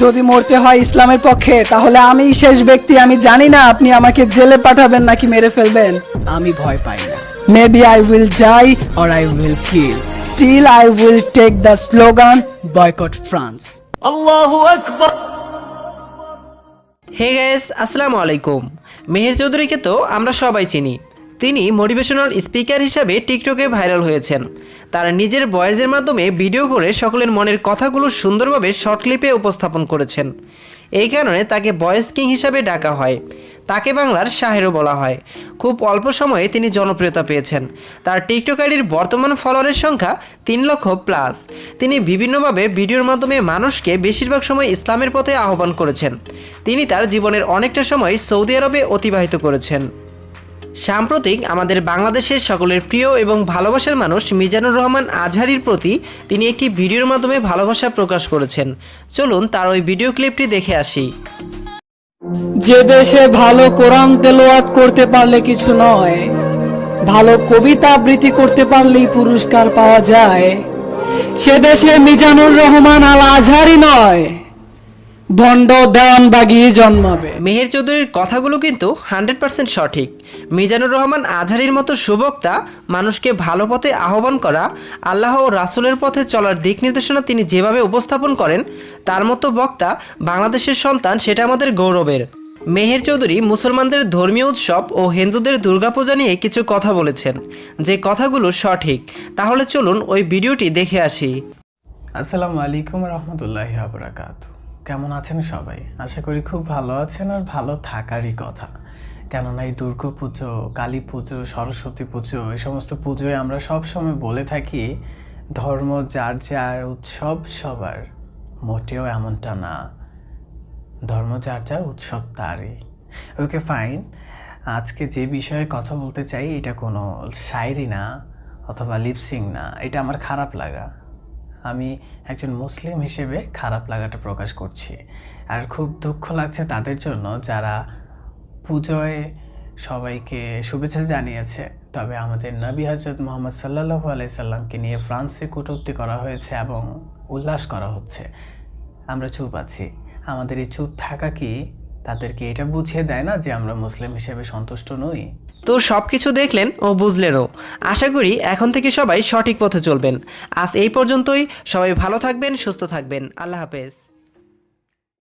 যদি মরতে হয় ইসলামের পক্ষে তাহলে আমি শেষ ব্যক্তি। আমি জানি না আপনি আমাকে জেলে পাঠাবেন নাকি মেরে ফেলবেন। আমি ভয় পাই না। Maybe I will die or I will kill, still I will take the slogan boycott France. আল্লাহু আকবার। হে গাইস, আসসালামু আলাইকুম। মেহের চৌধুরীকে তো আমরা সবাই চিনি। তিনি মোটিভেশনাল স্পিকার হিসাবে টিকটকে ভাইরাল হয়েছেন। তার নিজের ভয়েসের মাধ্যমে ভিডিও করে সকলের মনের কথাগুলো সুন্দরভাবে শর্ট ক্লিপে উপস্থাপন করেছেন। এই কারণে তাকে ভয়েস কিং হিসাবে ডাকা হয়। তাকে বাংলার শাহেরও বলা হয়। খুব অল্প সময়ে তিনি জনপ্রিয়তা পেয়েছেন। তার টিকটক আইডির বর্তমান ফলোয়ারের সংখ্যা 3 লক্ষ প্লাস। তিনি বিভিন্নভাবে ভিডিওর মাধ্যমে মানুষকে বেশিরভাগ সময় ইসলামের পথে আহ্বান করেছেন। তিনি তার জীবনের অনেকটা সময় সৌদি আরবে অতিবাহিত করেছেন। সাম্প্রতিক আমাদের বাংলাদেশের সকলের প্রিয় এবং ভালোবাসার মানুষ মিজানুর রহমান আজহারীর প্রতি তিনি একটি ভিডিওর মাধ্যমে ভালোবাসা প্রকাশ করেছেন। চলুন তার ওই ভিডিও ক্লিপটি দেখে আসি। যে দেশে ভালো কোরআন তেলাওয়াত করতে পারলে কিছু নয়, ভালো কবিতা আবৃত্তি করতে পারলেই পুরস্কার পাওয়া যায়, সে দেশে মিজানুর রহমান আল আজহারী নয়, ভণ্ড দেওয়ানবাগী জন্মাবে। মেহের চৌধুরীর কথাগুলো কিন্তু 100% সঠিক। মিজানুর রহমান আজহারীর মতো সুবক্তা, মানুষকে ভালো পথে আহ্বান করা, আল্লাহ ও রাসূলের পথে চলার দিক নির্দেশনা তিনি যেভাবে উপস্থাপন করেন, তার মতো বক্তা বাংলাদেশের সন্তান, সেটা আমাদের গৌরবের। মেহের চৌধুরী মুসলমানদের ধর্মীয় উৎসব ও হিন্দুদের দুর্গাপূজা নিয়ে কিছু কথা বলেছেন, যে কথাগুলো সঠিক। তাহলে চলুন ওই ভিডিওটি দেখে আসি। আসসালামু আলাইকুম রহমতুল্লাহি ওয়া বারাকাতুহু। কেমন আছেন সবাই? আশা করি খুব ভালো আছেন, আর ভালো থাকারই কথা। কেননা এই দুর্গা পুজো, কালী পুজো, সরস্বতী পুজো, এই সমস্ত পুজোয় আমরা সব সময় বলে থাকি ধর্ম যার যার, উৎসব সবার। মোটেও এমনটা না। ধর্ম যার যার, উৎসব তারই। Okay fine. আজকে যে বিষয়ে কথা বলতে চাই, এটা কোনো শায়রি না অথবা লিপসিং না, এটা আমার খারাপ লাগা। আমি একজন মুসলিম হিসেবে খারাপ লাগাটা প্রকাশ করছি। আর খুব দুঃখ লাগছে তাদের জন্য যারা পুজোয় সবাইকে শুভেচ্ছা জানিয়েছে, তবে আমাদের নবী হযরত মুহাম্মদ সাল্লাল্লাহু আলাইহি সাল্লামকে নিয়ে ফ্রান্সে কটূক্তি করা হয়েছে এবং উল্লাস করা হচ্ছে। আমরা চুপ আছি। আমাদের এই চুপ থাকা কি তাদেরকে এটা বুঝিয়ে দেয় না যে আমরা মুসলিম হিসেবে সন্তুষ্ট নই? তো সব কিছু দেখলেন ও বুঝলেনও। আশা করি এখন থেকে সবাই সঠিক পথে চলবেন। আজ এই পর্যন্তই। সবাই ভালো থাকবেন, সুস্থ থাকবেন। আল্লাহ হাফেজ।